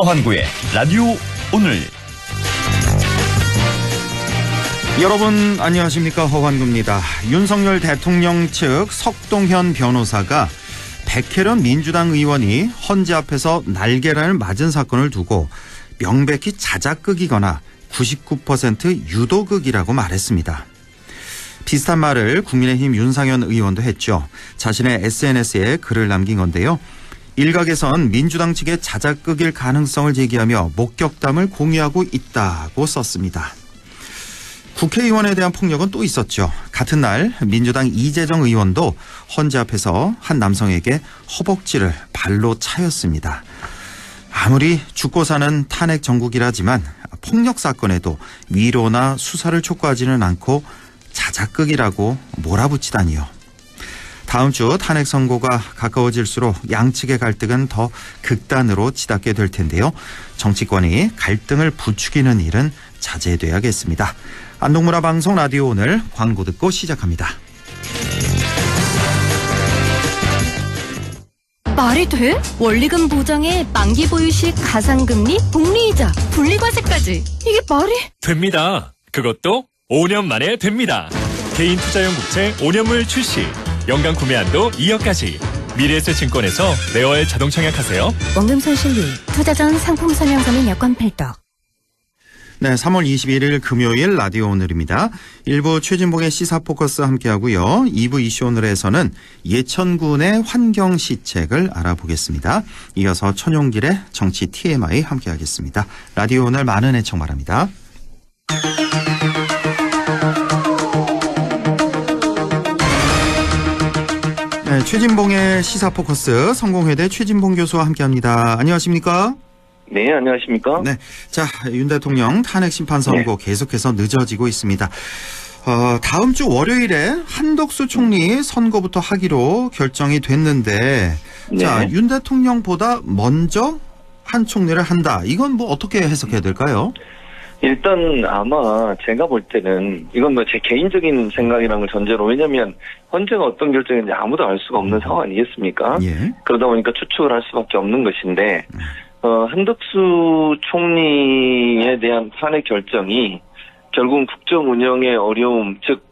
허환구의 라디오 오늘. 여러분 안녕하십니까, 허환구입니다. 윤석열 대통령 측 석동현 변호사가 백혜련 민주당 의원이 헌재 앞에서 날개란을 맞은 사건을 두고 명백히 자작극이거나 99% 유도극이라고 말했습니다. 비슷한 말을 국민의힘 윤상현 의원도 했죠. 자신의 SNS에 글을 남긴 건데요. 일각에선 민주당 측의 자작극일 가능성을 제기하며 목격담을 공유하고 있다고 썼습니다. 국회의원에 대한 폭력은 또 있었죠. 같은 날 민주당 이재정 의원도 헌재 앞에서 한 남성에게 허벅지를 발로 차였습니다. 아무리 죽고 사는 탄핵 정국이라지만 폭력 사건에도 위로나 수사를 촉구하지는 않고 자작극이라고 몰아붙이다니요. 다음 주 탄핵 선고가 가까워질수록 양측의 갈등은 더 극단으로 치닫게 될 텐데요. 정치권이 갈등을 부추기는 일은 자제돼야겠습니다. 안동문화 방송 라디오 오늘 광고 듣고 시작합니다. 말이 돼? 원리금 보장에 만기 보유식 가상금리, 복리이자, 분리과세까지. 이게 말이? 됩니다. 그것도 5년 만에 됩니다. 개인 투자용 국채 5년물 출시. 연간 구매 한도 2억까지. 미래에셋증권에서 네월 자동 청약하세요. 원금 손실률, 투자 전 상품 설명서 및 여건 필독. 네, 3월 21일 금요일 라디오 오늘입니다. 1부 최진봉의 시사포커스 함께하고요. 2부 이슈 오늘에서는 예천군의 환경시책을 알아보겠습니다. 이어서 천용길의 정치 TMI 함께하겠습니다. 라디오 오늘 많은 애청 바랍니다. 네, 최진봉의 시사포커스 성공회대 최진봉 교수와 함께합니다. 안녕하십니까? 네, 안녕하십니까? 네, 자, 윤 대통령 탄핵 심판 선고 계속해서 늦어지고 있습니다. 다음 주 월요일에 한덕수 총리 선고부터 하기로 결정이 됐는데, 네. 자, 윤 대통령보다 먼저 한 총리를 한다. 이건 뭐 어떻게 해석해야 될까요? 일단 아마 제가 볼 때는 이건 뭐 제 개인적인 생각이라는 걸 전제로, 왜냐면 헌재가 어떤 결정인지 아무도 알 수가 없는 상황 아니겠습니까? 예. 그러다 보니까 추측을 할 수밖에 없는 것인데, 한덕수 총리에 대한 탄핵 결정이 결국은 국정 운영의 어려움, 즉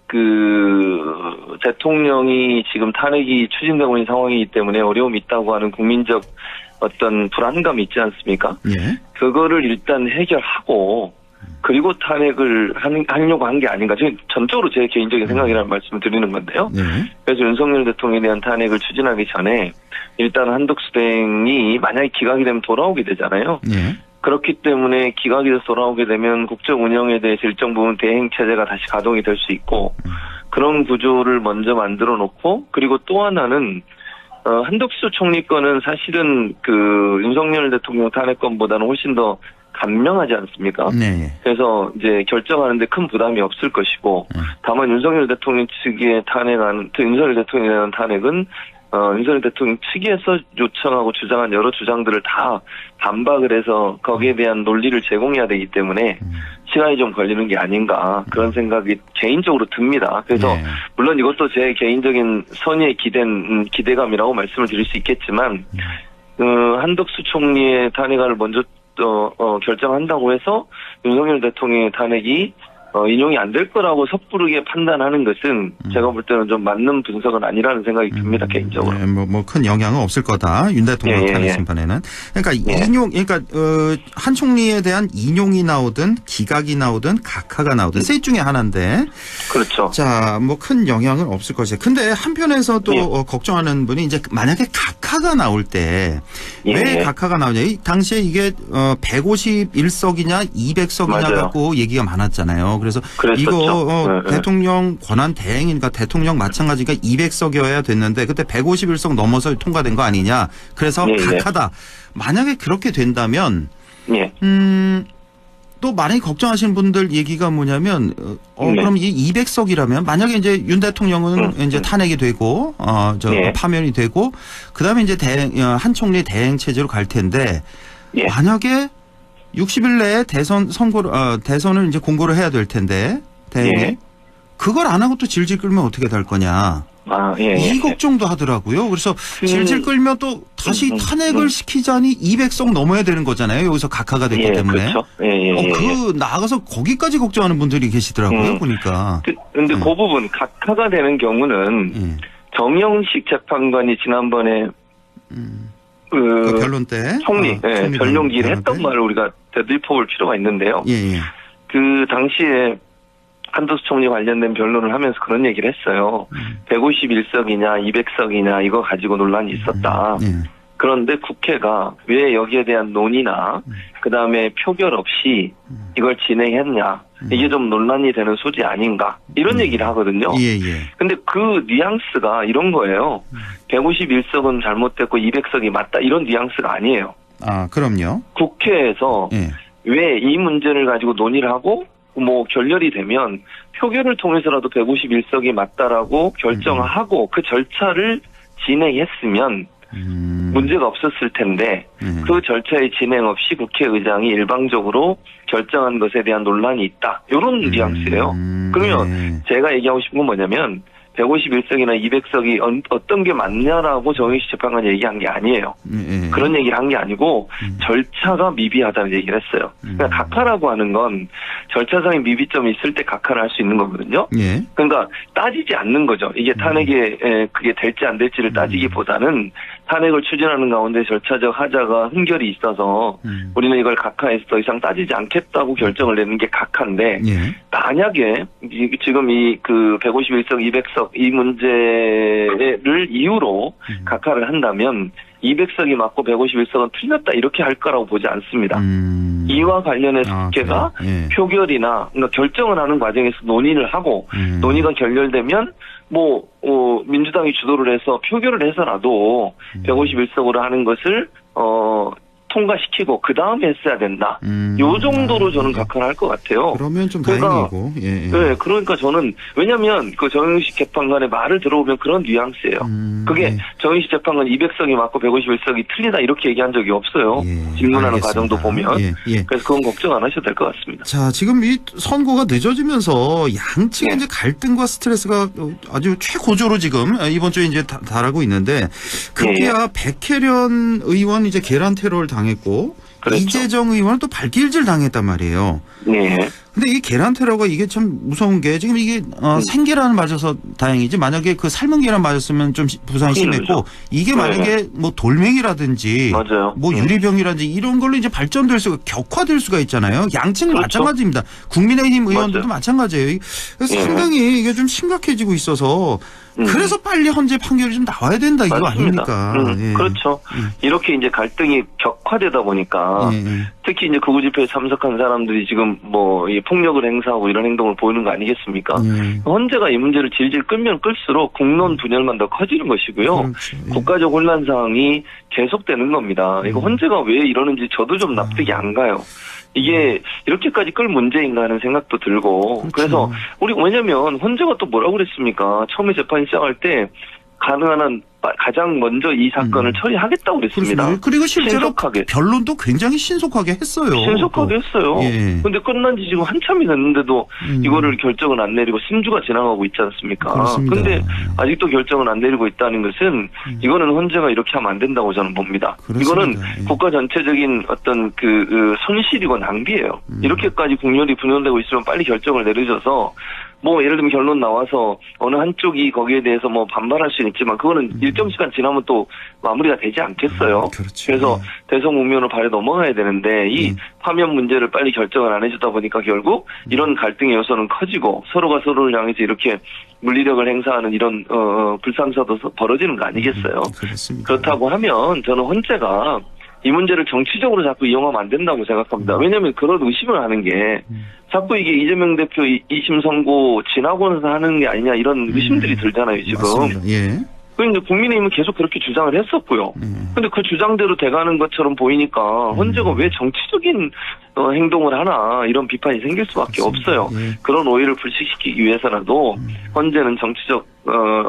대통령이 지금 탄핵이 추진되고 있는 상황이기 때문에 어려움이 있다고 하는 국민적 어떤 불안감이 있지 않습니까? 예. 그거를 일단 해결하고 그리고 탄핵을 하려고 한 게 아닌가. 지금 전적으로 제 개인적인 생각이라는 말씀을 드리는 건데요. 예. 그래서 윤석열 대통령에 대한 탄핵을 추진하기 전에 일단 한덕수 대행이 만약에 기각이 되면 돌아오게 되잖아요. 예. 그렇기 때문에 기각이 돼서 돌아오게 되면 국정 운영에 대해서 일정 부분 대행 체제가 다시 가동이 될 수 있고, 그런 구조를 먼저 만들어 놓고, 그리고 또 하나는 한덕수 총리 건은 사실은 윤석열 대통령 탄핵건보다는 훨씬 더 간명하지 않습니까? 네. 그래서 이제 결정하는데 큰 부담이 없을 것이고, 다만 윤석열 대통령 측의 윤석열 대통령에 대한 탄핵은 윤석열 대통령 측에서 요청하고 주장한 여러 주장들을 다 반박을 해서 거기에 대한 논리를 제공해야 되기 때문에 시간이 좀 걸리는 게 아닌가, 그런 생각이 개인적으로 듭니다. 그래서 물론 이것도 제 개인적인 선의에 기댄 기대감이라고 말씀을 드릴 수 있겠지만, 한덕수 총리의 탄핵안을 먼저 결정한다고 해서 윤석열 대통령의 탄핵이 인용이 안 될 거라고 섣부르게 판단하는 것은 제가 볼 때는 좀 맞는 분석은 아니라는 생각이 듭니다, 개인적으로. 네, 뭐 큰 영향은 없을 거다. 윤 대통령 탄핵 심판에는. 그러니까 한 총리에 대한 인용이 나오든 기각이 나오든 각하가 나오든 셋 중에 하나인데. 그렇죠. 자, 뭐 큰 영향은 없을 것이에요. 근데 한편에서 또 걱정하는 분이 이제 만약에 각하가 나올 때 왜 각하가 나오냐. 당시에 이게 151석이냐 200석이냐 갖고 얘기가 많았잖아요. 그래서 그랬었죠. 이거 대통령 권한 대행이니까 대통령 마찬가지니까 200석이어야 됐는데 그때 151석 넘어서 통과된 거 아니냐. 그래서 각하다. 만약에 그렇게 된다면 또 많이 걱정하시는 분들 얘기가 뭐냐면 그럼 이 200석이라면 만약에 이제 윤 대통령은 이제 탄핵이 되고 파면이 되고 그다음에 이제 한 총리 대행 체제로 갈 텐데 만약에 60일 내에 대선을 이제 공고를 해야 될 텐데, 대행이. 그걸 안 하고 또 질질 끌면 어떻게 될 거냐. 예. 이 걱정도 하더라고요. 그래서 질질 끌면 또 다시 탄핵을 시키자니 200석 넘어야 되는 거잖아요. 여기서 각하가 됐기 때문에. 그렇죠. 예. 나아가서 거기까지 걱정하는 분들이 계시더라고요. 보니까. 근데 그 부분 각하가 되는 경우는 정영식 재판관이 지난번에 그 변론 때 총리 변론기를 했던 말을 우리가 되짚어볼 필요가 있는데요. 예. 그 당시에 한덕수 총리 관련된 변론을 하면서 그런 얘기를 했어요. 151석이냐 200석이냐 이거 가지고 논란이 있었다. 그런데 국회가 왜 여기에 대한 논의나 그다음에 표결 없이 이걸 진행했냐. 이게 좀 논란이 되는 소지 아닌가. 이런 얘기를 하거든요. 근데 그 뉘앙스가 이런 거예요. 151석은 잘못됐고 200석이 맞다. 이런 뉘앙스가 아니에요. 아, 그럼요. 국회에서 왜 이 문제를 가지고 논의를 하고 뭐 결렬이 되면 표결을 통해서라도 151석이 맞다라고 결정하고 그 절차를 진행했으면 문제가 없었을 텐데 그 절차의 진행 없이 국회의장이 일방적으로 결정한 것에 대한 논란이 있다. 이런 뉘앙스예요. 그러면 제가 얘기하고 싶은 건 뭐냐면 151석이나 200석이 어떤 게 맞냐라고 정의식 재판관이 얘기한 게 아니에요. 그런 얘기를 한 게 아니고 절차가 미비하다는 얘기를 했어요. 그러니까 각하라고 하는 건 절차상의 미비점이 있을 때 각하를 할 수 있는 거거든요. 그러니까 따지지 않는 거죠. 이게 탄핵에 그게 될지 안 될지를 따지기보다는 탄핵을 추진하는 가운데 절차적 하자가 흥결이 있어서 우리는 이걸 각하해서 더 이상 따지지 않겠다고 결정을 내는 게 각하인데 만약에 지금 이 그 151석, 200석 이 문제를 이유로 각하를 한다면 200석이 맞고 151석은 틀렸다 이렇게 할 거라고 보지 않습니다. 이와 관련해서 국회가 표결이나 그러니까 결정을 하는 과정에서 논의를 하고 논의가 결렬되면 민주당이 주도를 해서 표결을 해서라도 151석으로 하는 것을 통과시키고 그 다음에 했어야 된다. 요 정도로 저는 각하를 할 것 같아요. 그러면 좀 다행이고. 네, 그러니까 저는 왜냐하면 그 정영식 재판관의 말을 들어보면 그런 뉘앙스예요. 그게 정영식 재판관 200석이 맞고 151석이 틀리다 이렇게 얘기한 적이 없어요. 질문하는 과정도 보면. 그래서 그건 걱정 안 하셔도 될 것 같습니다. 자, 지금 이 선고가 늦어지면서 양측의 이제 갈등과 스트레스가 아주 최고조로 지금 이번 주에 이제 달하고 있는데 급기야 백혜련 의원 이제 계란 테러를 당했고 그렇죠. 이재정 의원은 또 발길질 당했단 말이에요. 근데 이 계란 테러가 이게 참 무서운 게 지금 이게 생계란을 맞아서 다행이지 만약에 그 삶은 계란 맞았으면 좀 부상이 심했고 이게 만약에 뭐 돌멩이라든지 뭐 유리병이라든지 이런 걸로 이제 발전될 수가 격화될 수가 있잖아요. 양측은 그렇죠. 마찬가지입니다. 국민의힘 의원들도 마찬가지예요. 상당히 이게 좀 심각해지고 있어서 그래서 빨리 헌재 판결이 좀 나와야 된다 이거 맞습니다. 아닙니까? 그렇죠. 이렇게 이제 갈등이 격화되다 보니까 특히 이제 극우 집회에 참석한 사람들이 지금 뭐 이 폭력을 행사하고 이런 행동을 보이는 거 아니겠습니까? 헌재가 이 문제를 질질 끌면 끌수록 국론 분열만 더 커지는 것이고요. 그렇죠. 국가적 혼란 상황이 계속되는 겁니다. 이거 헌재가 왜 이러는지 저도 좀 납득이 안 가요. 이게 이렇게까지 끌 문제인가 하는 생각도 들고 그래서 왜냐면 헌재가 또 뭐라고 그랬습니까? 처음에 재판이 시작할 때 가능한 한 가장 먼저 이 사건을 처리하겠다고 그랬습니다. 그렇습니다. 그리고 실제로 신속하게. 변론도 굉장히 신속하게 했어요. 신속하게 했어요. 근데 끝난 지 지금 한참이 됐는데도 이거를 결정을 안 내리고 3주가 지나가고 있지 않습니까? 그런데 아직도 결정을 안 내리고 있다는 것은 이거는 헌재가 이렇게 하면 안 된다고 저는 봅니다. 이거는 국가 전체적인 어떤 그 손실이고 낭비예요. 이렇게까지 국론이 분열되고 있으면 빨리 결정을 내려줘서 뭐 예를 들면 결론 나와서 어느 한쪽이 거기에 대해서 뭐 반발할 수는 있지만 그거는 일정 시간 지나면 또 마무리가 되지 않겠어요. 그래서 대성국면으로 발에 넘어가야 되는데 이 파면 문제를 빨리 결정을 안 해주다 보니까 결국 이런 갈등의 요소는 커지고 서로가 서로를 향해서 이렇게 물리력을 행사하는 이런 불상사도 벌어지는 거 아니겠어요. 그렇다고 하면 저는 헌재가 이 문제를 정치적으로 자꾸 이용하면 안 된다고 생각합니다. 왜냐하면 그런 의심을 하는 게 자꾸 이게 이재명 대표 2심 선고 지나고 나서 하는 게 아니냐 이런 의심들이 들잖아요 지금. 그런데 국민의힘은 계속 그렇게 주장을 했었고요. 근데 그 주장대로 돼가는 것처럼 보이니까 헌재가 왜 정치적인 행동을 하나 이런 비판이 생길 수밖에 없어요. 그런 오해를 불식시키기 위해서라도 헌재는 정치적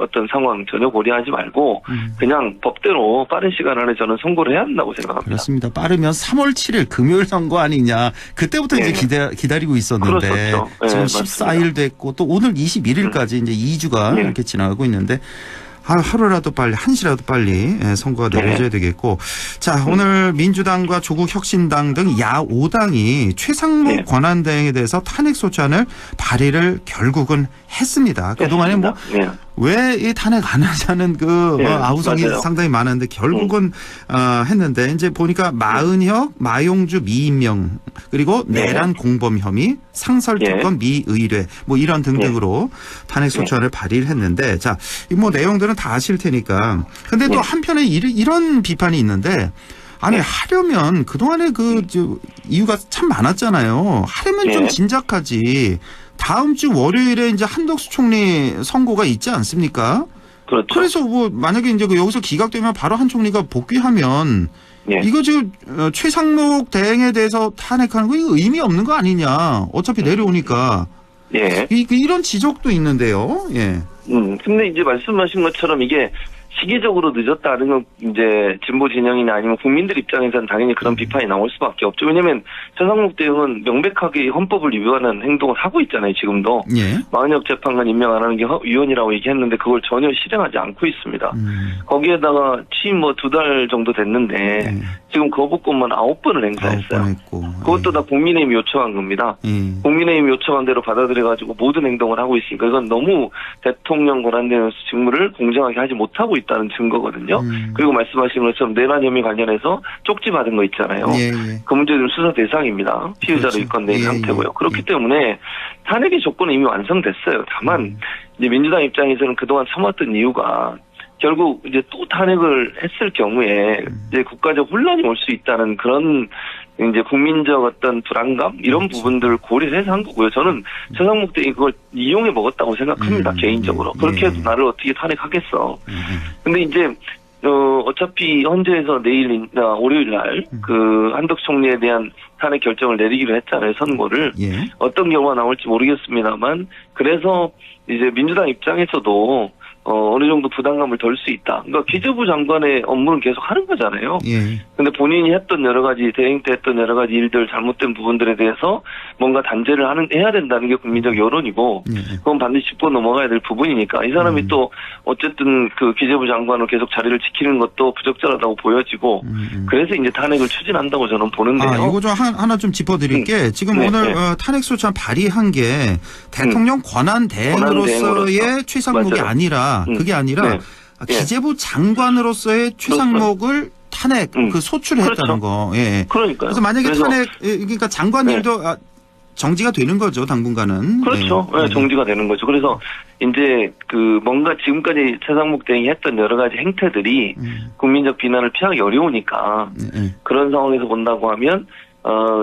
어떤 상황 전혀 고려하지 말고 그냥 법대로 빠른 시간 안에 저는 선고를 해야 한다고 생각합니다. 그렇습니다. 빠르면 3월 7일 금요일 선거 아니냐. 그때부터 네. 이제 기다리고 있었는데 그렇죠. 네, 지금 맞습니다. 14일 됐고 또 오늘 21일까지 이제 2주가 네. 이렇게 지나가고 있는데 하루라도 빨리, 한시라도 빨리 선거가 내려져야 되겠고. 자, 오늘 민주당과 조국혁신당 등 야5당이 최상목 권한대행에 대해서 탄핵소추안을 발의를 결국은 했습니다. 그동안에 뭐 왜 이 탄핵 안 하자는 아우성이 맞아요. 상당히 많았는데 결국은 했는데 이제 보니까 마은혁, 마용주 미임명 그리고 내란 공범 혐의, 상설특권 미의뢰 뭐 이런 등등으로 탄핵소추안을 발의를 했는데 자, 뭐 내용들은 다 아실 테니까. 근데 또 한편에 이런 비판이 있는데 아니 하려면 그동안에 이유가 참 많았잖아요. 하려면 좀 진작하지. 다음 주 월요일에 이제 한덕수 총리 선고가 있지 않습니까? 그렇죠. 그래서 뭐 만약에 이제 여기서 기각되면 바로 한 총리가 복귀하면 이거 지금 최상목 대행에 대해서 탄핵하는 거 이거 의미 없는 거 아니냐? 어차피 내려오니까. 이런 지적도 있는데요. 근데 이제 말씀하신 것처럼 이게 시기적으로 늦었다는 건 이제 진보 진영이나 아니면 국민들 입장에서는 당연히 그런 비판이 나올 수밖에 없죠. 왜냐하면 최상목 대행은 명백하게 헌법을 위반하는 행동을 하고 있잖아요. 지금도. 마은혁 재판관 임명 안 하는 게 위헌이라고 얘기했는데 그걸 전혀 실행하지 않고 있습니다. 거기에다가 취임 뭐 2달 정도 됐는데 지금 거부권만 9번을 행사했어요. 그것도 다 국민의힘이 요청한 겁니다. 국민의힘이 요청한 대로 받아들여가지고 모든 행동을 하고 있으니까 이건 너무 대통령 권한대행 직무를 공정하게 하지 못하고 있다는 증거거든요. 그리고 말씀하신 것처럼 내란 혐의 관련해서 쪽지 받은 거 있잖아요. 그 문제는 수사 대상입니다. 피의자로 입건된 상태고요. 그렇기 때문에 탄핵의 조건은 이미 완성됐어요. 다만 이제 민주당 입장에서는 그동안 참았던 이유가 결국 이제 또 탄핵을 했을 경우에 이제 국가적 혼란이 올 수 있다는 그런 이제 국민적 어떤 불안감 이런 부분들을 고려해서 한 거고요. 저는 최상목 대행이 그걸 이용해 먹었다고 생각합니다. 개인적으로. 그렇게 해도 나를 어떻게 탄핵하겠어. 근데 이제 어차피 헌재에서 월요일 날 그 한덕수 총리에 대한 탄핵 결정을 내리기로 했잖아요. 선고를. 어떤 결과가 나올지 모르겠습니다만 그래서 이제 민주당 입장에서도 어느 정도 부담감을 덜 수 있다. 그러니까 기재부 장관의 업무는 계속 하는 거잖아요. 근데 본인이 했던 여러 가지, 대행 때 했던 여러 가지 일들, 잘못된 부분들에 대해서 뭔가 단죄를 해야 된다는 게 국민적 여론이고, 그건 반드시 짚고 넘어가야 될 부분이니까, 이 사람이 또, 어쨌든 그 기재부 장관으로 계속 자리를 지키는 것도 부적절하다고 보여지고, 그래서 이제 탄핵을 추진한다고 저는 보는데요. 이거 좀 하나 좀 짚어드릴게. 지금 오늘 탄핵소추안 발의한 게 대통령 권한 대행으로서의 최상목이 아니라 그게 아니라 기재부 장관으로서의 최상목을 탄핵 그 소추를 했다는 거. 그러니까요. 그래서 만약에 탄핵 그러니까 장관 일도 정지가 되는 거죠, 당분간은. 그렇죠. 정지가 되는 거죠. 그래서 이제 그 뭔가 지금까지 최상목 대행이 했던 여러 가지 행태들이 국민적 비난을 피하기 어려우니까 그런 상황에서 본다고 하면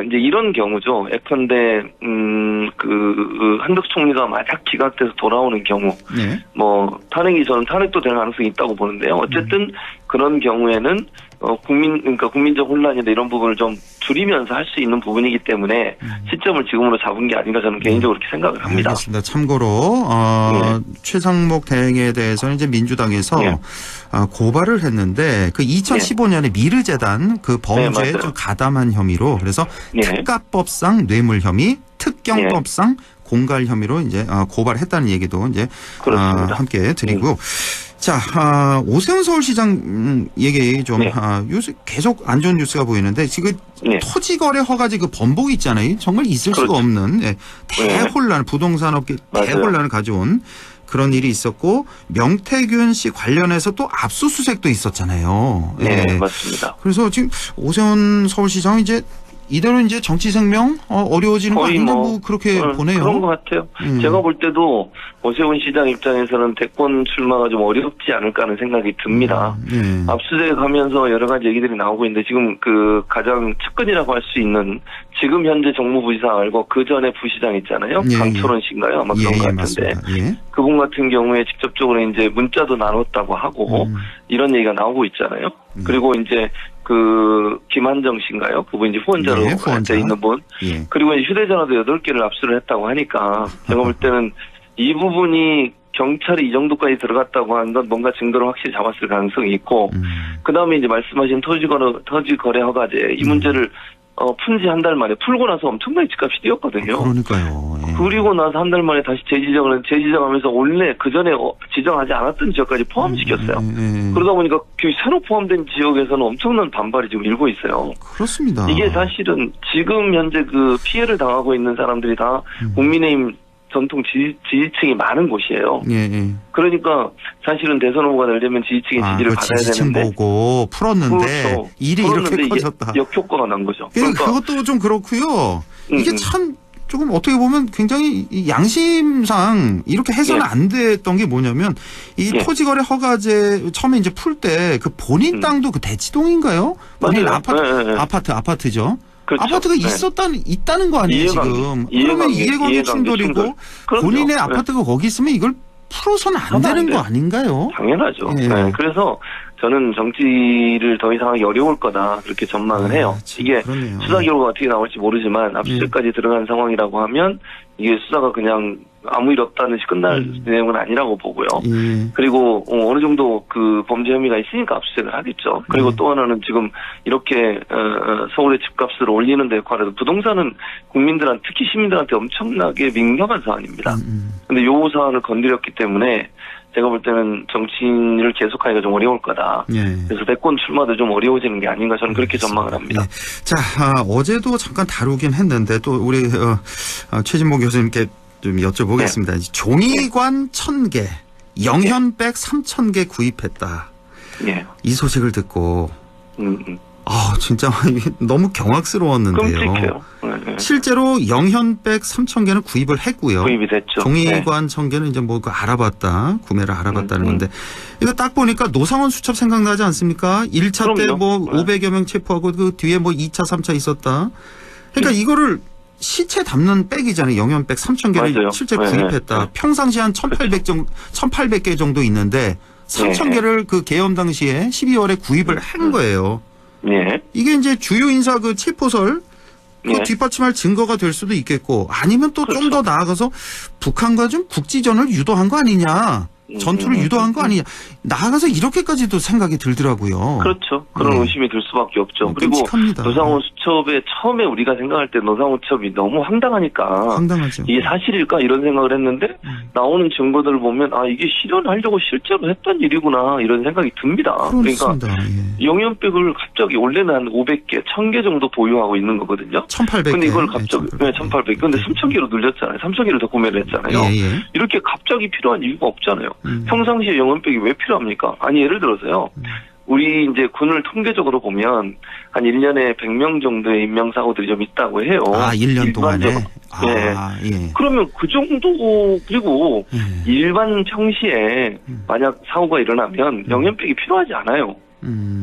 이제 이런 경우죠. 예컨대, 한덕수 총리가 만약 기각돼서 돌아오는 경우, 뭐, 저는 탄핵도 될 가능성이 있다고 보는데요. 어쨌든 그런 경우에는, 그러니까 국민적 혼란이나 이런 부분을 좀 줄이면서 할 수 있는 부분이기 때문에 시점을 지금으로 잡은 게 아닌가 저는 개인적으로 그렇게 생각을 합니다. 알겠습니다. 참고로, 최상목 대행에 대해서는 이제 민주당에서 고발을 했는데 그 2015년에 미르재단 그 범죄에 좀 가담한 혐의로 그래서 특가법상 뇌물 혐의, 특경법상 공갈 혐의로 이제 고발했다는 얘기도 이제 함께 드리고요. 자, 오세훈 서울시장 얘기 좀, 요새 계속 안 좋은 뉴스가 보이는데, 지금 토지거래 허가지 그 번복 있잖아요. 정말 있을 수가 없는, 대혼란, 부동산 업계 대혼란을 가져온 그런 일이 있었고, 명태균 씨 관련해서 또 압수수색도 있었잖아요. 맞습니다. 그래서 지금 오세훈 서울시장은 이제 이대로 이제 정치 생명 어려워지는 거 거의 아닌가 뭐 그렇게 보네요. 그런 것 같아요. 제가 볼 때도 오세훈 시장 입장에서는 대권 출마가 좀 어렵지 않을까 하는 생각이 듭니다. 압수수색하면서 여러 가지 얘기들이 나오고 있는데 지금 그 가장 측근이라고 할 수 있는 지금 현재 정무부시장 알고 그 전에 부시장 있잖아요. 강철원 씨인가요? 아마 그런 것 같은데 그분 같은 경우에 직접적으로 이제 문자도 나눴다고 하고 이런 얘기가 나오고 있잖아요. 그리고 이제 그 김한정 씨인가요? 그분 이제 후원자로 돼 있는 분. 그리고 이제 휴대전화도 8개를 압수를 했다고 하니까 제가 볼 때는 이 부분이 경찰이 이 정도까지 들어갔다고 하는 건 뭔가 증거를 확실히 잡았을 가능성이 있고 그다음에 이제 말씀하신 토지거래 허가제 이 문제를 푼지 한 달 만에 풀고 나서 엄청나게 집값이 뛰었거든요. 그러니까요. 그리고 나서 한 달 만에 다시 재지정하면서 원래 그 전에 지정하지 않았던 지역까지 포함시켰어요. 그러다 보니까 그 새로 포함된 지역에서는 엄청난 반발이 지금 일고 있어요. 그렇습니다. 이게 사실은 지금 현재 그 피해를 당하고 있는 사람들이 다 국민의힘 전통 지지층이 많은 곳이에요. 그러니까 사실은 대선 후보가 되려면 지지층의 지지를 받아야 지지층 되는데 보고 풀었는데 일이 이렇게 커졌다. 역효과가 난 거죠. 그러니까 그것도 좀 그렇고요. 이게 참 조금 어떻게 보면 굉장히 양심상 이렇게 해서는 안 됐던 게 뭐냐면 이 토지거래 허가제 처음에 이제 풀 때 그 본인 땅도 그 대치동인가요? 본인 아파트죠. 그렇죠. 아파트가 있다는 거 아니에요, 지금. 그러면 이해관계 충돌이고 본인의 아파트가 거기 있으면 이걸 풀어서는 안 되는 거 아닌가요? 당연하죠. 그래서 저는 정치를 더 이상 하기 어려울 거다 그렇게 전망을 해요. 이게 그러네요. 수사 결과가 어떻게 나올지 모르지만 압수수색까지 들어간 상황이라고 하면 이게 수사가 그냥 아무 일 없다는 듯이 끝날 내용은 아니라고 보고요. 그리고 어느 정도 그 범죄 혐의가 있으니까 압수수색을 하겠죠. 그리고 또 하나는 지금 이렇게 서울의 집값을 올리는 데 역할에도 부동산은 국민들한테 특히 시민들한테 엄청나게 민감한 사안입니다. 근데 이 사안을 건드렸기 때문에 제가 볼 때는 정치인을 계속하기가 좀 어려울 거다. 그래서 대권 출마도 좀 어려워지는 게 아닌가 저는 그렇게 전망을 합니다. 자, 어제도 잠깐 다루긴 했는데 또 우리 최진모 교수님께 좀 여쭤보겠습니다. 종이관 1000개, 영현백 3000개 구입했다. 이 소식을 듣고 진짜 너무 경악스러웠는데요. 끔찍해요. 실제로 영현백 3,000개는 구입을 했고요. 구입이 됐죠. 종이관 1,000개는 이제 뭐 알아봤다, 구매를 알아봤다는 건데 이거 딱 보니까 노상원 수첩 생각나지 않습니까? 1차 때 뭐 500여 명 체포하고 그 뒤에 뭐 2차, 3차 있었다. 그러니까 이거를 시체 담는 백이잖아요. 영현백 3,000개를 실제 구입했다. 평상시 한 1,800개 정도 있는데 3,000개를 그 계엄 당시에 12월에 구입을 한 거예요. 이게 이제 주요 인사 그 체포설 그 뒷받침할 증거가 될 수도 있겠고 아니면 또 좀 더 나아가서 북한과 좀 국지전을 유도한 거 아니냐. 전투를 유도한 거 아니냐. 나아가서 이렇게까지도 생각이 들더라고요. 그렇죠. 그런 의심이 들 수밖에 없죠. 그리고 노상원 수첩에 처음에 우리가 생각할 때 노상원 수첩이 너무 황당하니까 황당하죠. 이게 사실일까 이런 생각을 했는데 나오는 증거들을 보면 이게 실현하려고 실제로 했던 일이구나 이런 생각이 듭니다. 그렇습니다. 그러니까 영현백을 갑자기 원래는 한 500개, 1000개 정도 보유하고 있는 거거든요. 1,800개. 근데 이걸 갑자기 1,800개. 근데 3,000개로 늘렸잖아요. 3,000개를 더 구매를 했잖아요. 이렇게 갑자기 필요한 이유가 없잖아요. 평상시에 영현백이 왜 필요합니까? 아니 예를 들어서요. 우리 이제 군을 통계적으로 보면 한 1년에 100명 정도의 인명사고들이 좀 있다고 해요. 1년 동안에? 그러면 그 정도 그리고 일반 평시에 만약 사고가 일어나면 영현백이 필요하지 않아요.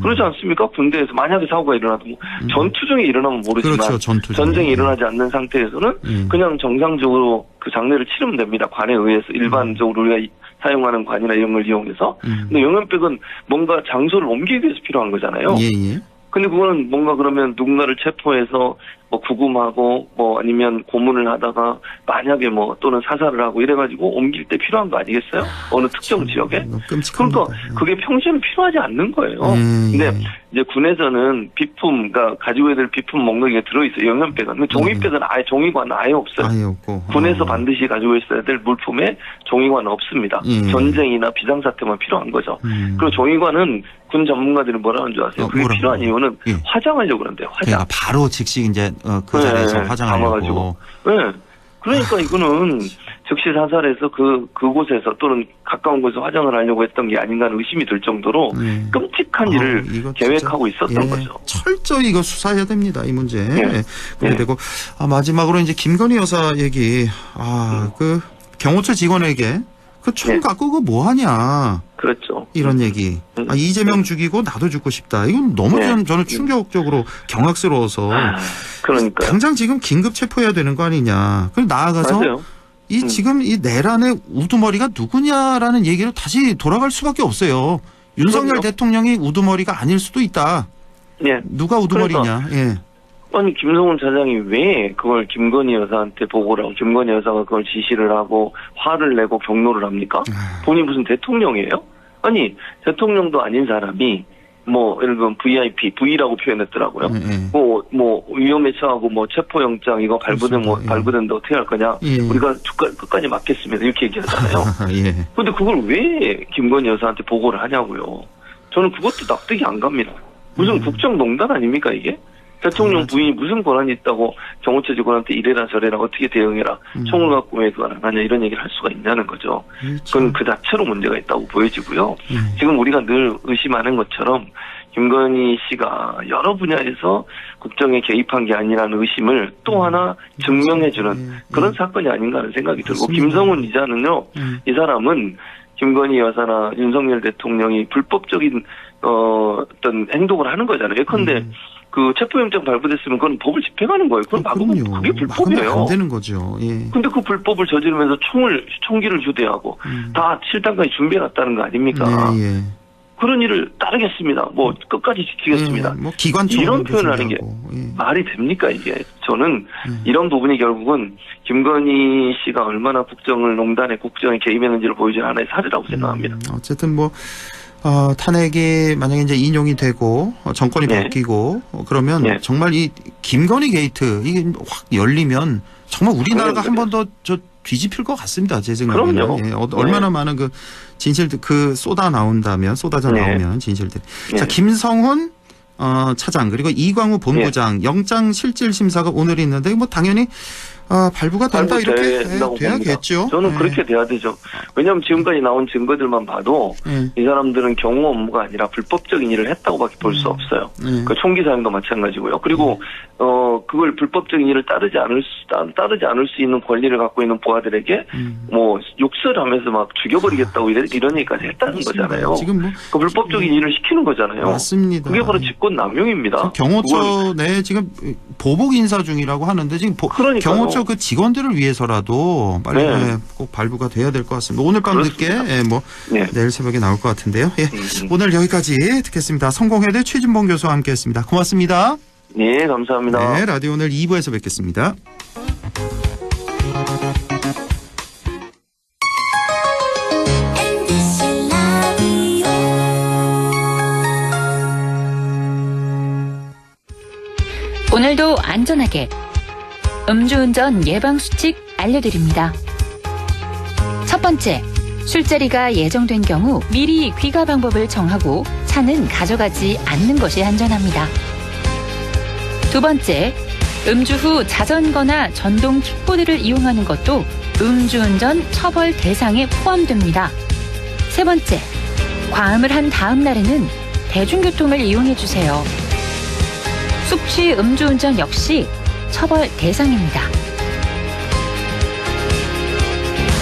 그렇지 않습니까? 군대에서 만약에 사고가 일어나도 전투 중에 일어나면 모르지만 전쟁이 일어나지 않는 상태에서는 그냥 정상적으로 그 장례를 치르면 됩니다. 관에 의해서 일반적으로 우리가 사용하는 관이나 이런 걸 이용해서. 근데 영현백은 뭔가 장소를 옮기기 위해서 필요한 거잖아요. 근데 그거는 뭔가 그러면 누군가를 체포해서 뭐 구금하고 뭐 아니면 고문을 하다가 만약에 뭐 또는 사살을 하고 이래가지고 옮길 때 필요한 거 아니겠어요? 어느 특정 지역에? 그러니까 그게 평소에는 필요하지 않는 거예요. 근데 이제 군에서는 비품, 그러니까 가지고 애들 비품 목록에 들어있어요. 영현백은. 근데 종이백은 아예 종이관은 아예 없어요. 아예 없고. 군에서 반드시 가지고 있어야 될 물품에 종이관은 없습니다. 전쟁이나 비상사태만 필요한 거죠. 그리고 종이관은 군 전문가들이 뭐라는 줄 아세요? 그게 필요한 이유는 화장하려고 그런대요. 화장. 그러니까 바로 즉시 이제 그 자리에서 화장하려고. 그러니까 이거는 즉시 사살해서 그곳에서 또는 가까운 곳에서 화장을 하려고 했던 게 아닌가 하는 의심이 들 정도로 끔찍한 일을 이거 계획하고 있었던 예, 거죠. 철저히 이거 수사해야 됩니다, 이 문제. 예. 그래야 예. 되고 마지막으로 이제 김건희 여사 얘기. 그 경호처 직원에게 그 총 예. 갖고 그거 뭐 하냐. 그렇죠. 이런 얘기. 이재명 죽이고 나도 죽고 싶다. 이건 너무 네. 저는 충격적으로 경악스러워서. 그러니까요. 당장 지금 긴급 체포해야 되는 거 아니냐. 그럼 나아가서 맞아요. 지금 이 내란의 우두머리가 누구냐라는 얘기로 다시 돌아갈 수밖에 없어요. 윤석열 그럼요. 대통령이 우두머리가 아닐 수도 있다. 예. 누가 우두머리냐. 예. 아니 김성훈 차장이 왜 그걸 김건희 여사한테 보고를 하고 김건희 여사가 그걸 지시를 하고 화를 내고 경로를 합니까? 본인이 무슨 대통령이에요? 아니 대통령도 아닌 사람이 뭐 예를 들면 VIP, V라고 표현했더라고요. 뭐 위험에 처하고 뭐 체포영장 이거 발부된다 어떻게 할 거냐? 예. 우리가 끝까지 막겠습니다 이렇게 얘기하잖아요. 예. 근데 그걸 왜 김건희 여사한테 보고를 하냐고요? 저는 그것도 납득이 안 갑니다. 무슨 국정농단 아닙니까 이게? 대통령 부인이 무슨 권한이 있다고 경호처 직원한테 이래라 저래라 어떻게 대응해라 총을 갖고 왜 그걸 안 하냐 이런 얘기를 할 수가 있냐는 거죠. 그건 그 자체로 문제가 있다고 보여지고요. 지금 우리가 늘 의심하는 것처럼 김건희 씨가 여러 분야에서 국정에 개입한 게 아니라는 의심을 또 하나 증명해주는 그런 사건이 아닌가 하는 생각이 들고 김성훈 이자는요. 이 사람은 김건희 여사나 윤석열 대통령이 불법적인 어떤 행동을 하는 거잖아요. 예컨대 그 체포영장 발부됐으면 그건 법을 집행하는 거예요. 그건 막으면 그게 불법이에요. 안 되는 거죠. 예. 근데 그 불법을 저지르면서 총기를 휴대하고 다 7단까지 준비해놨다는 거 아닙니까? 예, 예. 그런 일을 따르겠습니다. 뭐 끝까지 지키겠습니다. 뭐 기관총 이런 표현을 하는 게 말이 됩니까 이게? 저는 이런 부분이 결국은 김건희 씨가 얼마나 농단의 국정에 개입했는지를 보여주는 하나의 사례라고 생각합니다. 어쨌든 뭐 탄핵이 만약에 이제 인용이 되고 정권이 바뀌고 그러면 정말 이 김건희 게이트 이게 확 열리면 정말 우리나라가 한 번 더 뒤집힐 것 같습니다. 제 생각에는. 예, 얼마나 많은 그 진실들 쏟아져 나오면 진실들. 자, 김성훈 차장 그리고 이광우 본부장 영장 실질 심사가 오늘 있는데 뭐 당연히 발부가 된다 이렇게 돼야겠죠. 저는 그렇게 돼야 되죠. 왜냐하면 지금까지 나온 증거들만 봐도 이 사람들은 경호 업무가 아니라 불법적인 일을 했다고밖에 볼 수 없어요. 그 총기 사용도 마찬가지고요. 그리고 그걸 불법적인 일을 따르지 않을 수 있는 권리를 갖고 있는 부하들에게 뭐 욕설하면서 막 죽여버리겠다고 이런 얘기까지 했다는 거잖아요. 지금 뭐 그 불법적인 일을 시키는 거잖아요. 맞습니다. 그게 바로 직권남용입니다. 경호처 내 지금 보복 인사 중이라고 하는데 지금 경호처 그 직원들을 위해서라도 빨리 꼭 발부가 돼야 될 것 같습니다. 오늘 밤 늦게 내일 새벽에 나올 것 같은데요. 예. 오늘 여기까지 듣겠습니다. 성공회대 최진봉 교수와 함께했습니다. 고맙습니다. 네, 감사합니다. 네, 라디오 오늘 2부에서 뵙겠습니다. 오늘도 안전하게 음주운전 예방수칙 알려드립니다. 첫 번째, 술자리가 예정된 경우 미리 귀가 방법을 정하고 차는 가져가지 않는 것이 안전합니다. 두 번째, 음주 후 자전거나 전동 킥보드를 이용하는 것도 음주운전 처벌 대상에 포함됩니다. 세 번째, 과음을 한 다음 날에는 대중교통을 이용해주세요. 숙취 음주운전 역시 처벌 대상입니다.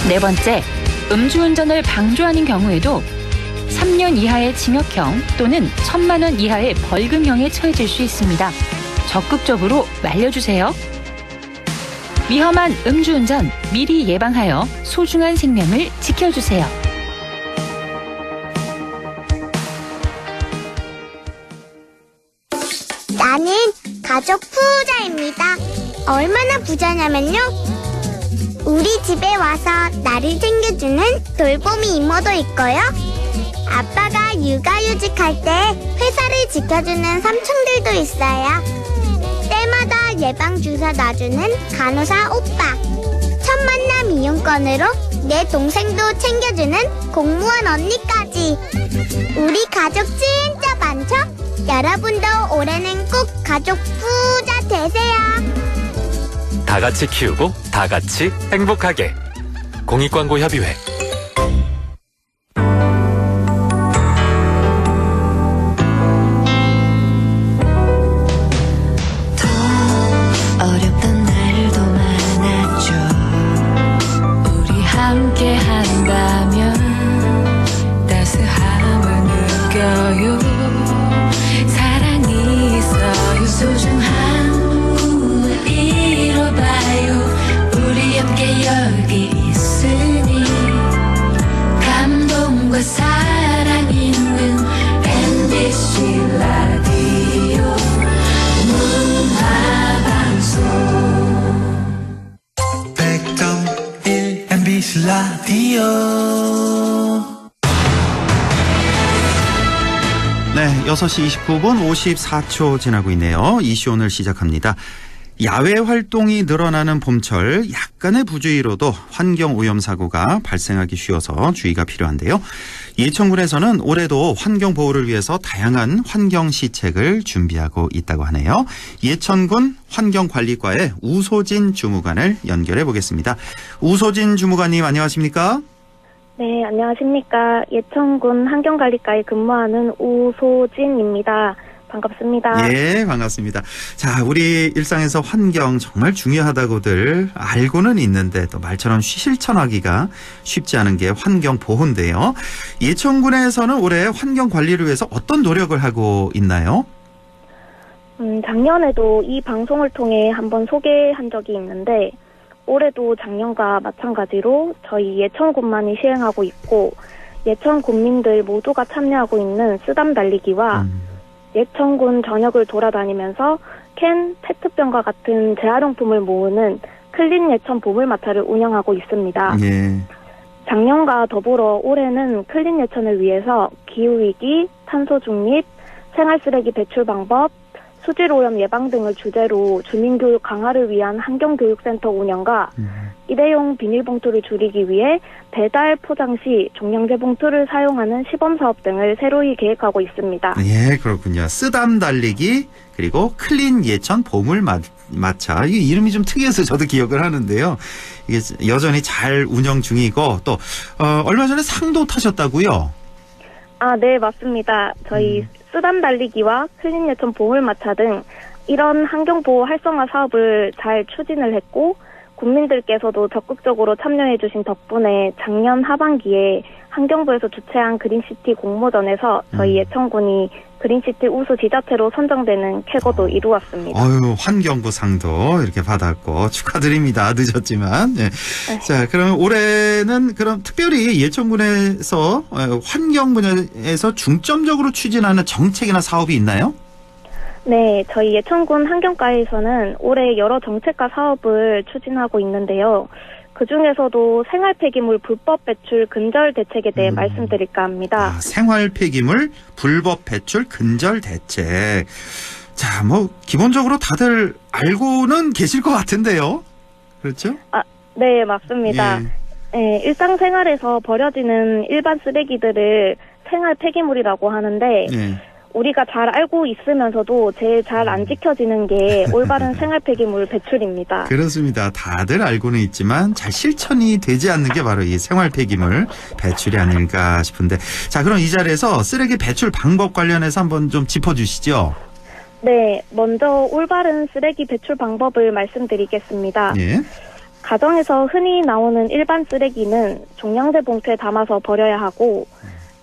네 번째, 음주운전을 방조하는 경우에도 3년 이하의 징역형 또는 1,000만 원 이하의 벌금형에 처해질 수 있습니다. 적극적으로 말려주세요. 위험한 음주운전 미리 예방하여 소중한 생명을 지켜주세요. 나는 가족 부자입니다. 얼마나 부자냐면요. 우리 집에 와서 나를 챙겨주는 돌보미 이모도 있고요. 아빠가 육아휴직할 때 회사를 지켜주는 삼촌들도 있어요. 때마다 예방주사 놔주는 간호사 오빠. 첫 만남 이용권으로 내 동생도 챙겨주는 공무원 언니까지. 우리 가족 진짜 많죠? 여러분도 올해는 꼭 가족 부자 되세요. 다 같이 키우고 다 같이 행복하게. 공익광고협의회. 어렵던 날도 많았죠. 우리 함께 한다면 따스함을 느껴요. 사랑이 있어요. 소중한 꿈을 이뤄봐요. 우리 함께 여기 있으니 감동과 사랑 있는 MBC 라디오 문화방송 100.1 MBC 라디오. 네, 6시 29분 54초 지나고 있네요. 이슈 오늘 시작합니다. 야외 활동이 늘어나는 봄철 약간의 부주의로도 환경오염 사고가 발생하기 쉬워서 주의가 필요한데요. 예천군에서는 올해도 환경보호를 위해서 다양한 환경시책을 준비하고 있다고 하네요. 예천군 환경관리과의 우소진 주무관을 연결해 보겠습니다. 우소진 주무관님 안녕하십니까? 네, 안녕하십니까. 예천군 환경관리과에 근무하는 우소진입니다. 반갑습니다. 예, 반갑습니다. 자, 우리 일상에서 환경 정말 중요하다고들 알고는 있는데 또 말처럼 실천하기가 쉽지 않은 게 환경 보호인데요. 예천군에서는 올해 환경 관리를 위해서 어떤 노력을 하고 있나요? 작년에도 이 방송을 통해 한번 소개한 적이 있는데 올해도 작년과 마찬가지로 저희 예천군만이 시행하고 있고 예천 군민들 모두가 참여하고 있는 쓰담 달리기와 예천군 전역을 돌아다니면서 캔, 페트병과 같은 재활용품을 모으는 클린 예천 보물마차를 운영하고 있습니다. 예. 작년과 더불어 올해는 클린 예천을 위해서 기후위기, 탄소 중립, 생활쓰레기 배출 방법, 수질오염 예방 등을 주제로 주민교육 강화를 위한 환경교육센터 운영과 일회용 비닐봉투를 줄이기 위해 배달 포장 시 종량제 봉투를 사용하는 시범사업 등을 새로이 계획하고 있습니다. 예, 그렇군요. 쓰담 달리기 그리고 클린 예천 보물마차. 이 이름이 좀 특이해서 저도 기억을 하는데요. 이게 여전히 잘 운영 중이고 또 얼마 전에 상도 타셨다고요? 아, 네, 맞습니다. 저희 쓰담 달리기와 클린 예천 보물마차 등 이런 환경보호 활성화 사업을 잘 추진을 했고 국민들께서도 적극적으로 참여해 주신 덕분에 작년 하반기에 환경부에서 주최한 그린시티 공모전에서 저희 예천군이 그린시티 우수 지자체로 선정되는 쾌거도 이루었습니다. 환경부 상도 이렇게 받았고 축하드립니다. 늦었지만. 네. 자, 그럼 올해는 그럼 특별히 예천군에서 환경 분야에서 중점적으로 추진하는 정책이나 사업이 있나요? 네, 저희 예천군 환경과에서는 올해 여러 정책과 사업을 추진하고 있는데요. 그중에서도 생활 폐기물 불법 배출 근절 대책에 대해 말씀드릴까 합니다. 생활 폐기물 불법 배출 근절 대책. 자, 기본적으로 다들 알고는 계실 것 같은데요. 그렇죠? 아, 네, 맞습니다. 네, 일상생활에서 버려지는 일반 쓰레기들을 생활 폐기물이라고 하는데 우리가 잘 알고 있으면서도 제일 잘 안 지켜지는 게 올바른 생활 폐기물 배출입니다. 그렇습니다. 다들 알고는 있지만 잘 실천이 되지 않는 게 바로 이 생활 폐기물 배출이 아닐까 싶은데, 자, 그럼 이 자리에서 쓰레기 배출 방법 관련해서 한번 좀 짚어주시죠. 네, 먼저 올바른 쓰레기 배출 방법을 말씀드리겠습니다. 예. 가정에서 흔히 나오는 일반 쓰레기는 종량제 봉투에 담아서 버려야 하고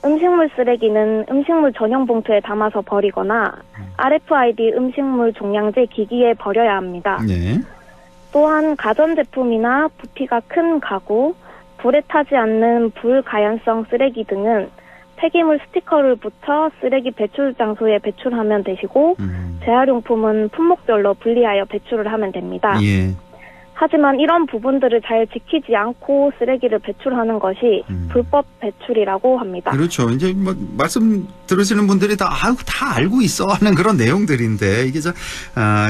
음식물 쓰레기는 음식물 전용 봉투에 담아서 버리거나 RFID 음식물 종량제 기기에 버려야 합니다. 네. 또한 가전제품이나 부피가 큰 가구, 불에 타지 않는 불가연성 쓰레기 등은 폐기물 스티커를 붙여 쓰레기 배출 장소에 배출하면 되시고 재활용품은 품목별로 분리하여 배출을 하면 됩니다. 예. 하지만 이런 부분들을 잘 지키지 않고 쓰레기를 배출하는 것이 불법 배출이라고 합니다. 그렇죠. 이제 말씀 들으시는 분들이 다 알고 있어 하는 그런 내용들인데 이게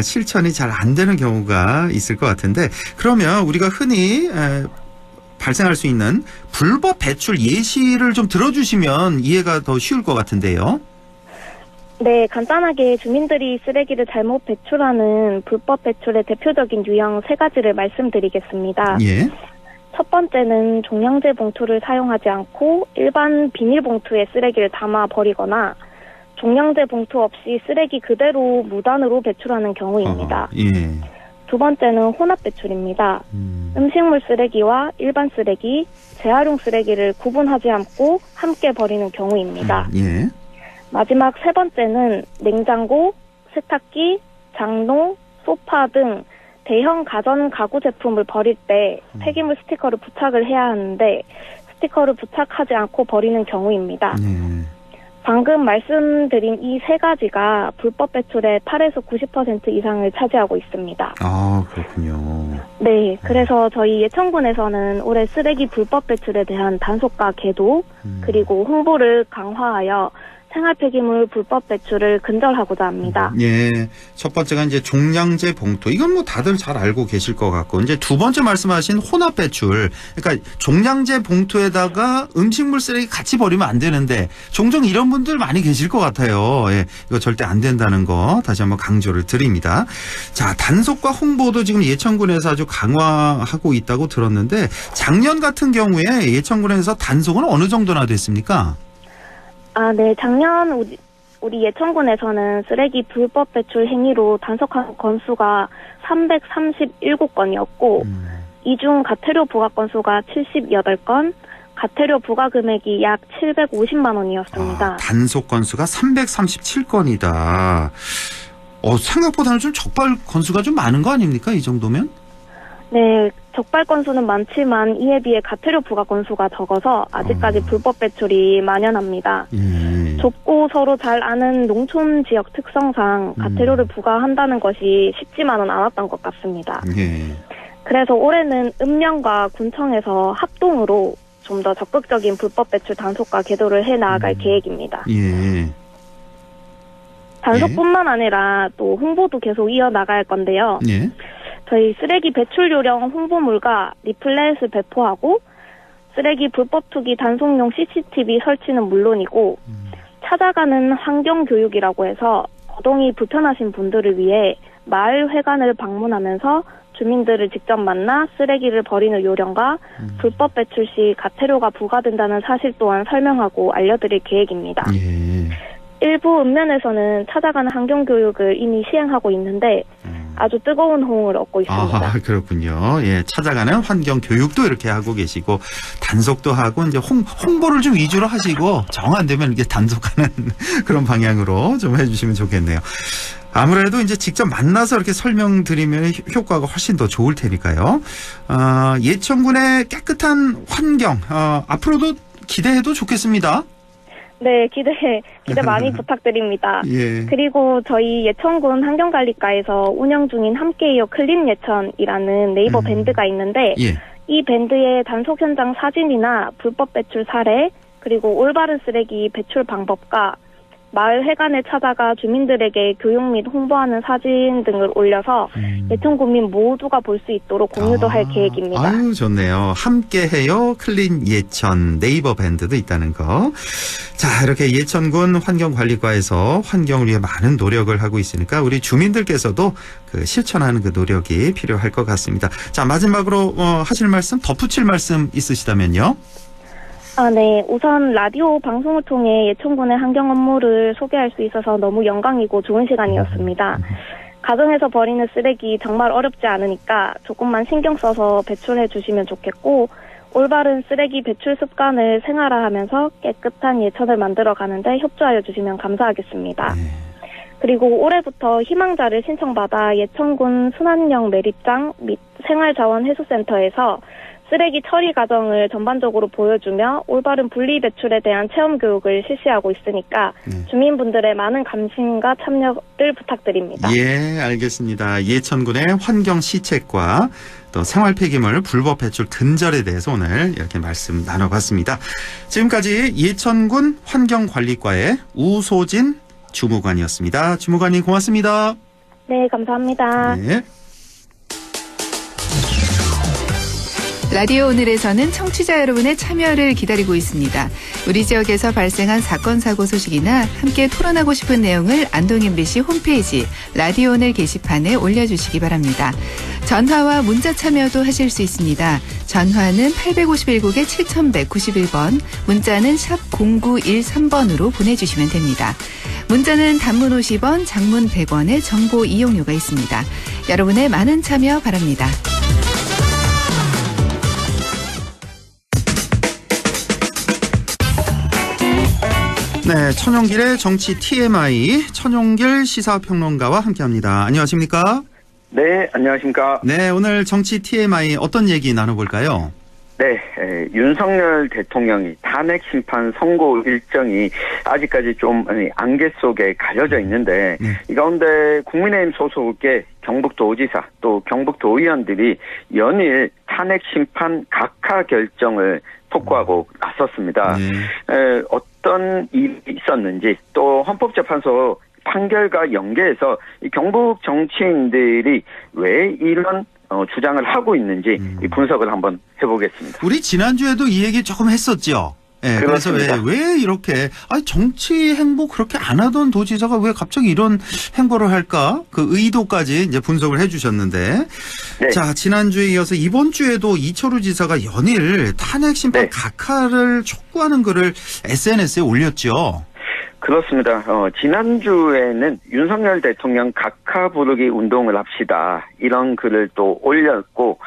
실천이 잘 안 되는 경우가 있을 것 같은데, 그러면 우리가 흔히 발생할 수 있는 불법 배출 예시를 좀 들어주시면 이해가 더 쉬울 것 같은데요. 네, 간단하게 주민들이 쓰레기를 잘못 배출하는 불법 배출의 대표적인 유형 3가지를 말씀드리겠습니다. 예. 첫 번째는 종량제 봉투를 사용하지 않고 일반 비닐봉투에 쓰레기를 담아 버리거나 종량제 봉투 없이 쓰레기 그대로 무단으로 배출하는 경우입니다. 예. 두 번째는 혼합 배출입니다. 음식물 쓰레기와 일반 쓰레기, 재활용 쓰레기를 구분하지 않고 함께 버리는 경우입니다. 예. 마지막 세 번째는 냉장고, 세탁기, 장롱, 소파 등 대형 가전 가구 제품을 버릴 때 폐기물 스티커를 부착을 해야 하는데 스티커를 부착하지 않고 버리는 경우입니다. 방금 말씀드린 이 세 가지가 불법 배출의 8에서 90% 이상을 차지하고 있습니다. 아, 그렇군요. 네, 그래서 저희 예천군에서는 올해 쓰레기 불법 배출에 대한 단속과 계도 그리고 홍보를 강화하여 생활 폐기물 불법 배출을 근절하고자 합니다. 예. 첫 번째가 이제 종량제 봉투. 이건 뭐 다들 잘 알고 계실 것 같고. 이제 두 번째 말씀하신 혼합 배출. 그러니까 종량제 봉투에다가 음식물 쓰레기 같이 버리면 안 되는데 종종 이런 분들 많이 계실 것 같아요. 예. 이거 절대 안 된다는 거 다시 한번 강조를 드립니다. 자, 단속과 홍보도 지금 예천군에서 아주 강화하고 있다고 들었는데 작년 같은 경우에 예천군에서 단속은 어느 정도나 됐습니까? 아, 네. 작년 우리 예천군에서는 쓰레기 불법 배출 행위로 단속한 건수가 337건이었고 이 중 가태료 부과 건수가 78건, 가태료 부과 금액이 약 750만 원이었습니다. 아, 단속 건수가 337건이다. 생각보다는 좀 적발 건수가 좀 많은 거 아닙니까? 이 정도면? 네, 적발 건수는 많지만 이에 비해 가태료 부과 건수가 적어서 아직까지 불법 배출이 만연합니다. 좁고 서로 잘 아는 농촌 지역 특성상 가태료를 부과한다는 것이 쉽지만은 않았던 것 같습니다. 그래서 올해는 읍면과 군청에서 합동으로 좀 더 적극적인 불법 배출 단속과 계도를 해나갈 계획입니다. 단속뿐만 아니라 또 홍보도 계속 이어나갈 건데요. 저희 쓰레기 배출 요령 홍보물과 리플렛을 배포하고 쓰레기 불법 투기 단속용 CCTV 설치는 물론이고 찾아가는 환경교육이라고 해서 거동이 불편하신 분들을 위해 마을 회관을 방문하면서 주민들을 직접 만나 쓰레기를 버리는 요령과 불법 배출 시 가태료가 부과된다는 사실 또한 설명하고 알려드릴 계획입니다. 일부 읍면에서는 찾아가는 환경교육을 이미 시행하고 있는데 아주 뜨거운 호응을 얻고 있습니다. 아, 그렇군요. 예, 찾아가는 환경 교육도 이렇게 하고 계시고 단속도 하고 이제 홍보를 좀 위주로 하시고 정 안 되면 이렇게 단속하는 그런 방향으로 좀 해주시면 좋겠네요. 아무래도 이제 직접 만나서 이렇게 설명드리면 효과가 훨씬 더 좋을 테니까요. 예천군의 깨끗한 환경 앞으로도 기대해도 좋겠습니다. 네, 기대 많이 부탁드립니다. 그리고 저희 예천군 환경관리과에서 운영 중인 함께해요 클린 예천이라는 네이버 밴드가 있는데 이 밴드의 단속 현장 사진이나 불법 배출 사례 그리고 올바른 쓰레기 배출 방법과 마을 회관에 찾아가 주민들에게 교육 및 홍보하는 사진 등을 올려서 예천군민 모두가 볼 수 있도록 공유도 할 계획입니다. 아유, 좋네요. 함께해요 클린 예천 네이버 밴드도 있다는 거. 자, 이렇게 예천군 환경관리과에서 환경을 위해 많은 노력을 하고 있으니까 우리 주민들께서도 그 실천하는 그 노력이 필요할 것 같습니다. 자, 마지막으로 하실 말씀, 덧붙일 말씀 있으시다면요. 네. 우선 라디오 방송을 통해 예천군의 환경 업무를 소개할 수 있어서 너무 영광이고 좋은 시간이었습니다. 가정에서 버리는 쓰레기 정말 어렵지 않으니까 조금만 신경 써서 배출해 주시면 좋겠고 올바른 쓰레기 배출 습관을 생활화하면서 깨끗한 예천을 만들어 가는데 협조하여 주시면 감사하겠습니다. 그리고 올해부터 희망자를 신청받아 예천군 순환형 매립장 및 생활자원해소센터에서 쓰레기 처리 과정을 전반적으로 보여주며 올바른 분리 배출에 대한 체험 교육을 실시하고 있으니까 주민분들의 많은 관심과 참여를 부탁드립니다. 예, 알겠습니다. 예천군의 환경 시책과 또 생활 폐기물 불법 배출 근절에 대해서 오늘 이렇게 말씀 나눠봤습니다. 지금까지 예천군 환경관리과의 우소진 주무관이었습니다. 주무관님 고맙습니다. 네, 감사합니다. 네. 라디오 오늘에서는 청취자 여러분의 참여를 기다리고 있습니다. 우리 지역에서 발생한 사건 사고 소식이나 함께 토론하고 싶은 내용을 안동 MBC 홈페이지 라디오 오늘 게시판에 올려주시기 바랍니다. 전화와 문자 참여도 하실 수 있습니다. 전화는 851국에 7191번, 문자는 샵 0913번으로 보내주시면 됩니다. 문자는 단문 50원, 장문 100원의 정보 이용료가 있습니다. 여러분의 많은 참여 바랍니다. 네, 천용길의 정치 TMI, 천용길 시사평론가와 함께합니다. 안녕하십니까? 네, 안녕하십니까? 네, 오늘 정치 TMI 어떤 얘기 나눠볼까요? 네, 윤석열 대통령이 탄핵 심판 선고 일정이 아직까지 좀 안개 속에 가려져 있는데 이 가운데 국민의힘 소속의 경북도지사 또 경북도의원들이 연일 탄핵 심판 각하 결정을 촉구하고 나섰습니다. 어떤 일이 있었는지 또 헌법재판소 판결과 연계해서 이 경북 정치인들이 왜 이런 주장을 하고 있는지 이 분석을 한번 해보겠습니다. 우리 지난주에도 이 얘기 조금 했었죠. 네, 그래서 왜 이렇게 정치 행보 그렇게 안 하던 도지사가 왜 갑자기 이런 행보를 할까? 그 의도까지 이제 분석을 해주셨는데, 네. 자 지난주에 이어서 이번 주에도 이철우 지사가 연일 탄핵 심판 각하를 촉구하는 글을 SNS에 올렸죠. 그렇습니다. 지난주에는 윤석열 대통령 각하 부르기 운동을 합시다. 이런 글을 또 올렸고,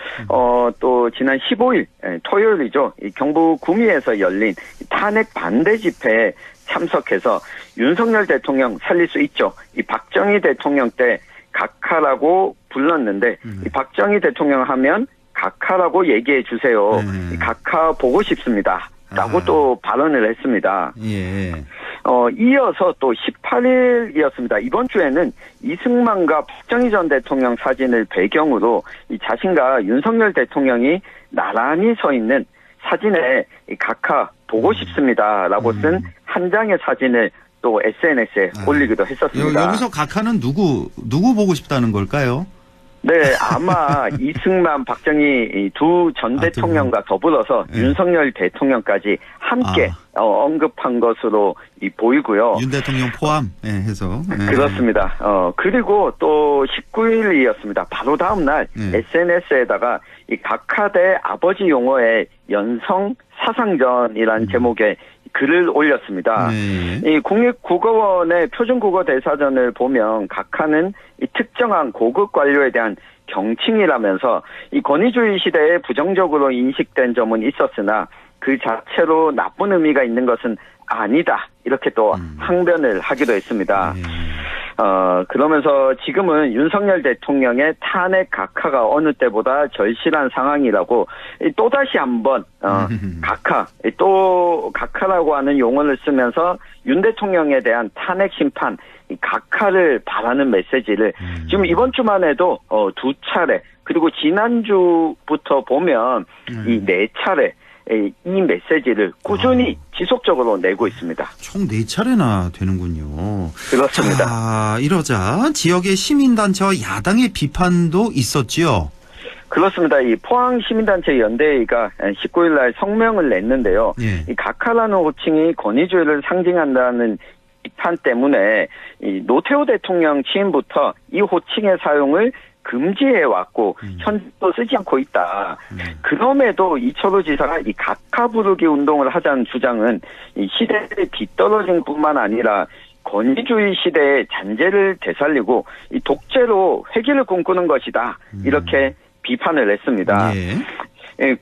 또 지난 15일, 토요일이죠. 이 경북 구미에서 열린 탄핵 반대 집회에 참석해서 윤석열 대통령 살릴 수 있죠. 이 박정희 대통령 때 각하라고 불렀는데, 이 박정희 대통령 하면 각하라고 얘기해 주세요. 이 각하 보고 싶습니다. 라고 또 발언을 했습니다. 예. 이어서 또 18일이었습니다. 이번 주에는 이승만과 박정희 전 대통령 사진을 배경으로 이 자신과 윤석열 대통령이 나란히 서 있는 사진에 각하 보고 싶습니다라고 쓴 한 장의 사진을 또 SNS에 올리기도 했었습니다. 여기서 각하는 누구 보고 싶다는 걸까요? 네, 아마 이승만, 박정희 두 전 대통령과 더불어서 윤석열 대통령까지 함께 언급한 것으로 보이고요. 윤 대통령 포함 해서. 그렇습니다. 그리고 또 19일이었습니다. 바로 다음 날 SNS에다가 이 각하대 아버지 용어의 연성 사상전이라는 제목의 글을 올렸습니다. 이 국립국어원의 표준국어 대사전을 보면 각하는 이 특정한 고급 관료에 대한 경칭이라면서 이 권위주의 시대에 부정적으로 인식된 점은 있었으나 그 자체로 나쁜 의미가 있는 것은 아니다. 이렇게 또 항변을 하기도 했습니다. 그러면서 지금은 윤석열 대통령의 탄핵 각하가 어느 때보다 절실한 상황이라고 또다시 한번 각하라고 하는 용어를 쓰면서 윤 대통령에 대한 탄핵 심판 각하를 바라는 메시지를 지금 이번 주만 해도 두 차례 그리고 지난주부터 보면 이 네 차례 이 메시지를 꾸준히 지속적으로 내고 있습니다. 총 4차례나 되는군요. 그렇습니다. 자, 이러자 지역의 시민단체와 야당의 비판도 있었지요. 그렇습니다. 이 포항시민단체 연대회가 19일 날 성명을 냈는데요. 이 각하라는 호칭이 권위주의를 상징한다는 비판 때문에 이 노태우 대통령 취임부터 이 호칭의 사용을 금지해왔고 현재도 쓰지 않고 있다. 그럼에도 이철우 지사가 이 각하 부르기 운동을 하자는 주장은 이 시대에 뒤떨어진 뿐만 아니라 권위주의 시대의 잔재를 되살리고 이 독재로 회귀를 꿈꾸는 것이다. 이렇게 비판을 했습니다.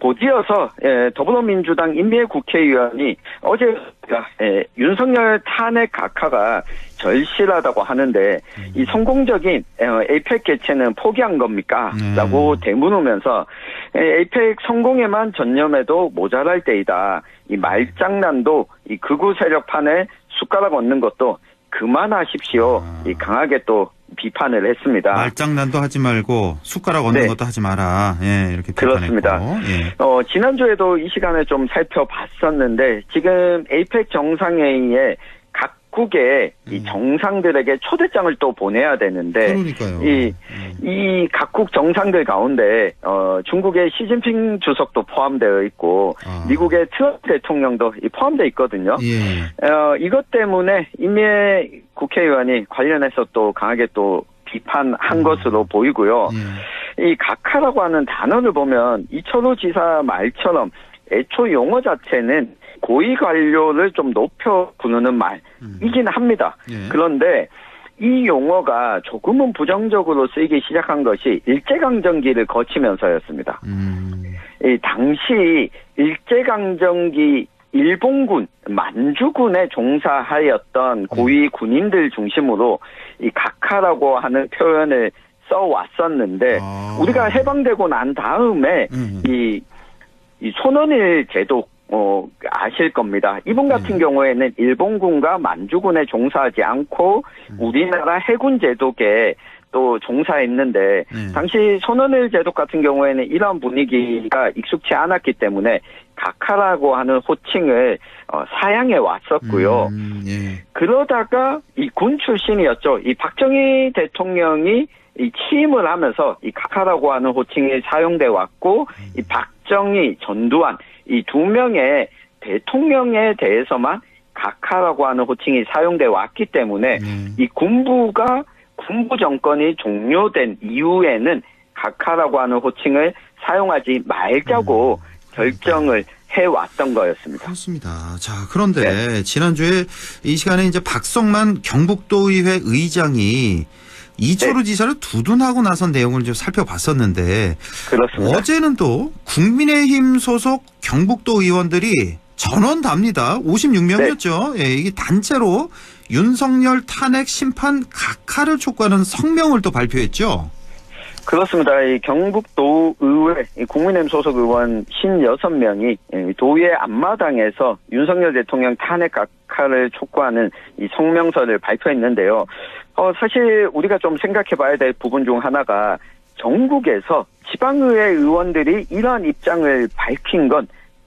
곧이어서 더불어민주당 임미애 국회의원이 어제 윤석열 탄핵 각하가 절실하다고 하는데 이 성공적인 에이펙 개최는 포기한 겁니까? 라고 되물으면서 에이펙 성공에만 전념해도 모자랄 때이다. 이 말장난도 이 극우 세력판에 숟가락 얹는 것도 그만하십시오. 이 강하게 또 비판을 했습니다. 말장난도 하지 말고 숟가락 얹는 것도 하지 마라. 이렇게 비판했고. 그렇습니다. 지난주에도 이 시간에 좀 살펴봤었는데 지금 에이펙 정상회의에 각국의 이 정상들에게 초대장을 또 보내야 되는데 이 각국 정상들 가운데 중국의 시진핑 주석도 포함되어 있고 미국의 트럼프 대통령도 포함되어 있거든요. 이것 때문에 임미애 국회의원이 관련해서 또 강하게 또 비판한 것으로 보이고요. 이 각하라고 하는 단어를 보면 이철호 지사 말처럼 애초 용어 자체는 고위 관료를 좀 높여 부르는 말이긴 합니다. 그런데 이 용어가 조금은 부정적으로 쓰이기 시작한 것이 일제강점기를 거치면서였습니다. 이 당시 일제강점기 일본군, 만주군에 종사하였던 고위 군인들 중심으로 이 각하라고 하는 표현을 써왔었는데 우리가 해방되고 난 다음에 이 손원일 제도 아실 겁니다. 이분 같은 경우에는 일본군과 만주군에 종사하지 않고 우리나라 해군 제독에 또 종사했는데 당시 손원일 제독 같은 경우에는 이런 분위기가 익숙치 않았기 때문에 각하라고 하는 호칭을 사양해 왔었고요. 그러다가 이 군 출신이었죠. 이 박정희 대통령이 이 취임을 하면서 이 각하라고 하는 호칭이 사용돼 왔고 이 박정희, 전두환 이 두 명의 대통령에 대해서만 각하라고 하는 호칭이 사용돼 왔기 때문에 이 군부 정권이 종료된 이후에는 각하라고 하는 호칭을 사용하지 말자고 결정을 해왔던 거였습니다. 그렇습니다. 자, 그런데 지난주에 이 시간에 이제 박성만 경북도의회 의장이 이철호 지사를 두둔하고 나선 내용을 좀 살펴봤었는데 그렇습니다. 어제는 또 국민의힘 소속 경북도 의원들이 전원답니다. 56명이었죠. 예, 이게 단체로 윤석열 탄핵 심판 각하를 촉구하는 성명을 또 발표했죠. 그렇습니다. 이 경북도의회 국민의힘 소속 의원 56명이 도의회 앞마당에서 윤석열 대통령 탄핵 각하를 촉구하는 이 성명서를 발표했는데요. 사실 우리가 좀 생각해 봐야 될 부분 중 하나가 전국에서 지방의회 의원들이 이러한 입장을 밝힌 건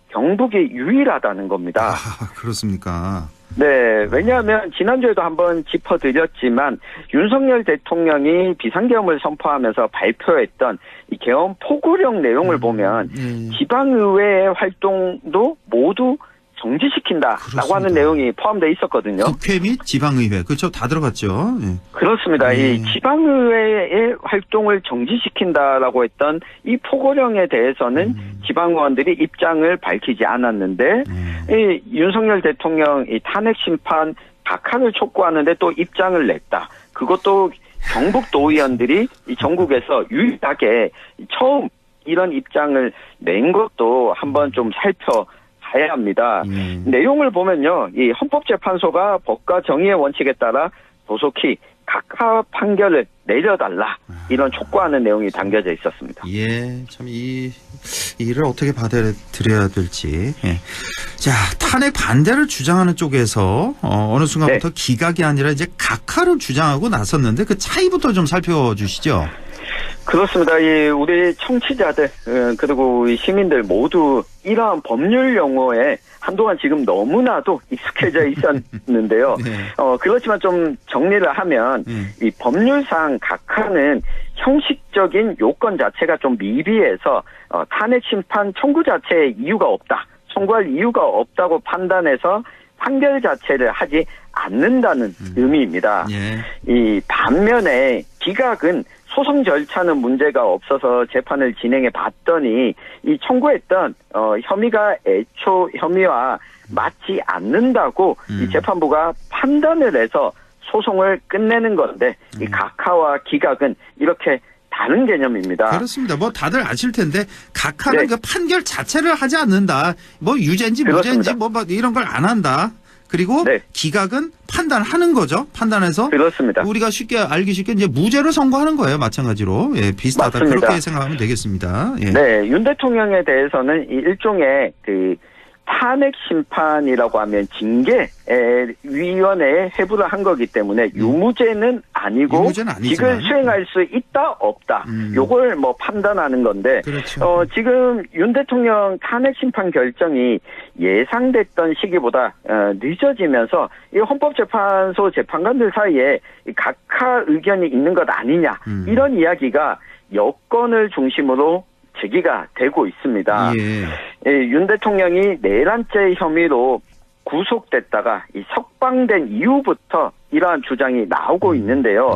경북이 유일하다는 겁니다. 그렇습니까? 네, 왜냐하면 지난주에도 한번 짚어드렸지만 윤석열 대통령이 비상계엄을 선포하면서 발표했던 이 계엄 포고령 내용을 보면 지방의회의 활동도 모두 정지시킨다라고 하는 내용이 포함되어 있었거든요. 국회 및 지방의회, 그렇죠? 다 들어갔죠. 예. 그렇습니다. 이 지방의회의 활동을 정지시킨다라고 했던 이 포고령에 대해서는 지방의원들이 입장을 밝히지 않았는데 이 윤석열 대통령 이 탄핵 심판 각하를 촉구하는데 또 입장을 냈다. 그것도 경북도의원들이 이 전국에서 유일하게 처음 이런 입장을 낸 것도 한번 좀 살펴봐야 합니다. 내용을 보면요, 이 헌법재판소가 법과 정의의 원칙에 따라 조속히 각하 판결을 내려달라 이런 촉구하는 내용이 담겨져 있었습니다. 예, 참 이 일을 어떻게 받아들여야 될지. 예. 자, 탄핵 반대를 주장하는 쪽에서 어느 순간부터 기각이 아니라 이제 각하를 주장하고 나섰는데 그 차이부터 좀 살펴주시죠. 그렇습니다. 우리 청취자들 그리고 우리 시민들 모두 이러한 법률 용어에 한동안 지금 너무나도 익숙해져 있었는데요. 그렇지만 좀 정리를 하면 이 법률상 각하는 형식적인 요건 자체가 좀 미비해서 탄핵 심판 청구 자체에 이유가 없다. 청구할 이유가 없다고 판단해서 판결 자체를 하지 않는다는 의미입니다. 이 반면에 기각은 소송 절차는 문제가 없어서 재판을 진행해 봤더니 이 청구했던 혐의가 애초 혐의와 맞지 않는다고 이 재판부가 판단을 해서 소송을 끝내는 건데 이 각하와 기각은 이렇게 다른 개념입니다. 그렇습니다. 뭐 다들 아실 텐데 각하는 그 판결 자체를 하지 않는다. 뭐 유죄인지 무죄인지 뭐 이런 걸 안 한다. 그리고 기각은 판단하는 거죠. 판단해서 그렇습니다. 우리가 알기 쉽게 이제 무죄를 선고하는 거예요. 마찬가지로. 예, 비슷하다. 맞습니다. 그렇게 생각하면 되겠습니다. 예. 네, 윤 대통령에 대해서는 이 일종의 탄핵 심판이라고 하면 징계위원회에 회부를 한 거기 때문에 유무죄는 아니고 직을 수행할 수 있다 없다 요걸 뭐 판단하는 건데 지금 윤 대통령 탄핵 심판 결정이 예상됐던 시기보다 늦어지면서 이 헌법재판소 재판관들 사이에 각하 의견이 있는 것 아니냐 이런 이야기가 여권을 중심으로 제기가 되고 있습니다. 윤 대통령이 내란죄 혐의로 구속됐다가 이 석방된 이후부터 이러한 주장이 나오고 있는데요.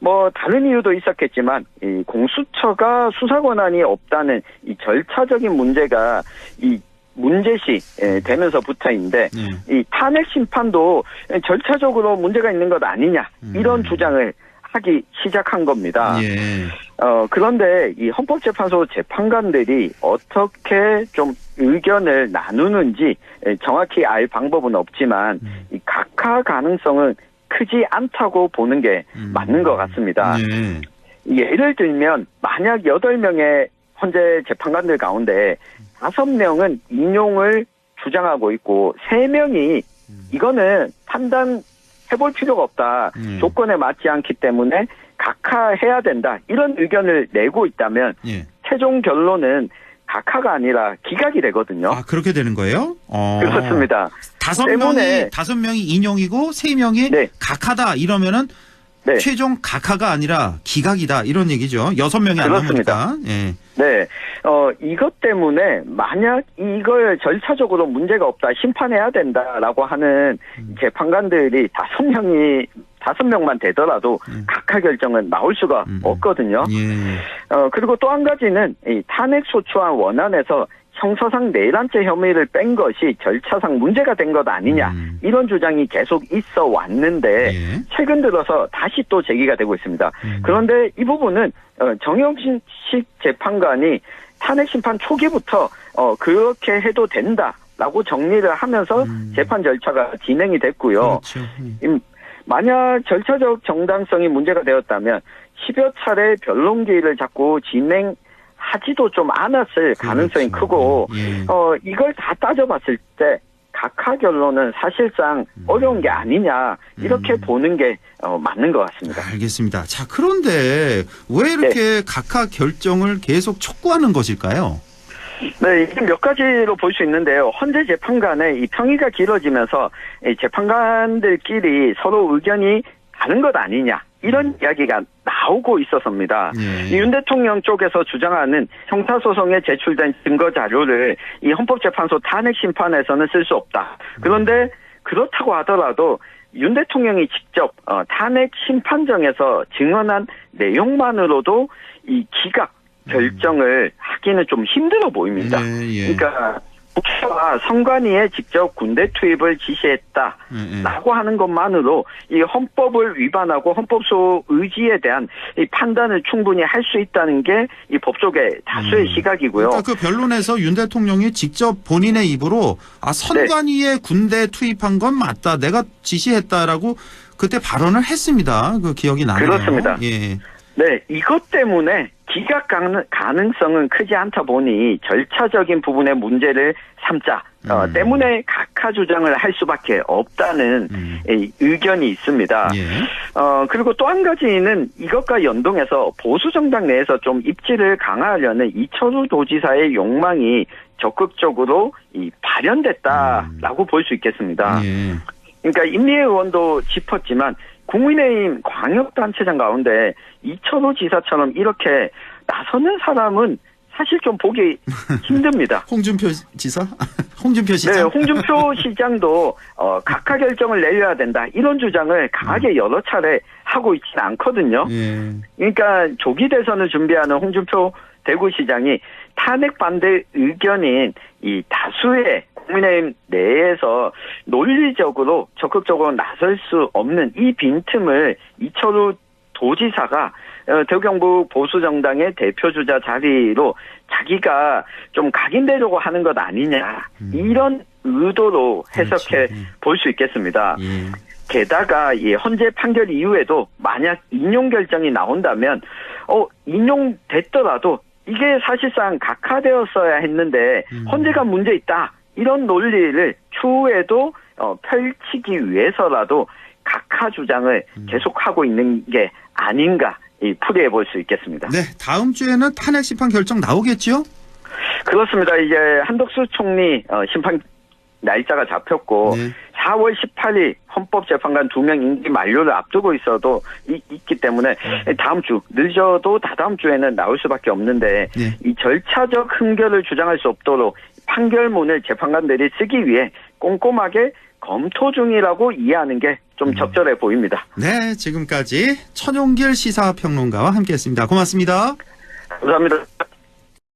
뭐 다른 이유도 있었겠지만 이 공수처가 수사 권한이 없다는 이 절차적인 문제가 이 문제시 되면서부터인데 이 탄핵 심판도 절차적으로 문제가 있는 것 아니냐 이런 주장을 하기 시작한 겁니다. 예. 그런데 이 헌법재판소 재판관들이 어떻게 좀 의견을 나누는지 정확히 알 방법은 없지만 이 각하 가능성은 크지 않다고 보는 게 맞는 것 같습니다. 예를 들면 만약 8명의 헌재 재판관들 가운데 5명은 인용을 주장하고 있고 3명이 이거는 판단해볼 필요가 없다. 조건에 맞지 않기 때문에 각하해야 된다. 이런 의견을 내고 있다면 최종 결론은 각하가 아니라 기각이 되거든요. 아, 그렇게 되는 거예요? 그렇습니다. 5명이 인용이고 3명이 각하다 이러면은 최종 각하가 아니라 기각이다 이런 얘기죠. 6명이 안 나오니까. 예. 네. 이것 때문에 만약 이걸 절차적으로 문제가 없다, 심판해야 된다라고 하는 재판관들이 5명만 되더라도 각하 결정은 나올 수가 없거든요. 그리고 또 한 가지는 이 탄핵소추안 원안에서 형사상 내란죄 혐의를 뺀 것이 절차상 문제가 된 것 아니냐 이런 주장이 계속 있어 왔는데 최근 들어서 다시 또 제기가 되고 있습니다. 그런데 이 부분은 정영식 재판관이 탄핵 심판 초기부터 그렇게 해도 된다라고 정리를 하면서 재판 절차가 진행이 됐고요. 그렇죠. 만약 절차적 정당성이 문제가 되었다면 10여 차례 변론기일을 자꾸 진행하지도 좀 않았을 가능성이 크고 이걸 다 따져봤을 때 각하 결론은 사실상 어려운 게 아니냐 이렇게 보는 게 맞는 것 같습니다. 알겠습니다. 자, 그런데 왜 이렇게 각하 결정을 계속 촉구하는 것일까요? 네, 이게 몇 가지로 볼 수 있는데요. 헌재 재판관의 이 평의가 길어지면서 재판관들끼리 서로 의견이 다른 것 아니냐 이런 이야기가 나오고 있어서입니다. 윤 대통령 쪽에서 주장하는 형사소송에 제출된 증거 자료를 이 헌법재판소 탄핵 심판에서는 쓸 수 없다. 그런데 그렇다고 하더라도 윤 대통령이 직접 탄핵 심판정에서 증언한 내용만으로도 이 기각 결정을 하기는 좀 힘들어 보입니다. 그러니까 국회와 선관위에 직접 군대 투입을 지시했다라고 하는 것만으로 이 헌법을 위반하고 헌법소 의지에 대한 이 판단을 충분히 할 수 있다는 게 이 법조계 다수의 시각이고요. 그러니까 그 변론에서 윤 대통령이 직접 본인의 입으로 선관위에 군대 투입한 건 맞다. 내가 지시했다라고 그때 발언을 했습니다. 그 기억이 나네요. 그렇습니다. 네, 이것 때문에 기각 가능성은 크지 않다 보니 절차적인 부분의 문제를 삼자 때문에 각하 주장을 할 수밖에 없다는 의견이 있습니다. 그리고 또 한 가지는 이것과 연동해서 보수 정당 내에서 좀 입지를 강화하려는 이철우 도지사의 욕망이 적극적으로 발현됐다라고 볼 수 있겠습니다. 그러니까 임미애 의원도 짚었지만 국민의힘 광역단체장 가운데 이철우 지사처럼 이렇게 나서는 사람은 사실 좀 보기 힘듭니다. 홍준표 지사? 홍준표 시장? 네, 홍준표 시장도 각하 결정을 내려야 된다. 이런 주장을 강하게 여러 차례 하고 있지는 않거든요. 그러니까 조기 대선을 준비하는 홍준표 대구시장이 탄핵 반대 의견인 이 다수의 국민의힘 내에서 논리적으로 적극적으로 나설 수 없는 이 빈틈을 이철우 도지사가 대구경북 보수정당의 대표주자 자리로 자기가 좀 각인되려고 하는 것 아니냐 이런 의도로 해석해 볼 수 있겠습니다. 게다가 이 헌재 판결 이후에도 만약 인용 결정이 나온다면 인용됐더라도 이게 사실상 각하되었어야 했는데 헌재가 문제 있다. 이런 논리를 추후에도 펼치기 위해서라도 각하 주장을 계속하고 있는 게 아닌가 풀이해 볼 수 있겠습니다. 네, 다음 주에는 탄핵 심판 결정 나오겠죠? 그렇습니다. 이제 한덕수 총리 심판 날짜가 잡혔고 4월 18일 헌법재판관 2명 임기 만료를 앞두고 있기 때문에 다음 주 늦어도 다다음 주에는 나올 수밖에 없는데 이 절차적 흠결을 주장할 수 없도록 판결문을 재판관들이 쓰기 위해 꼼꼼하게 검토 중이라고 이해하는 게 좀 적절해 보입니다. 네, 지금까지 천용길 시사평론가와 함께했습니다. 고맙습니다. 감사합니다.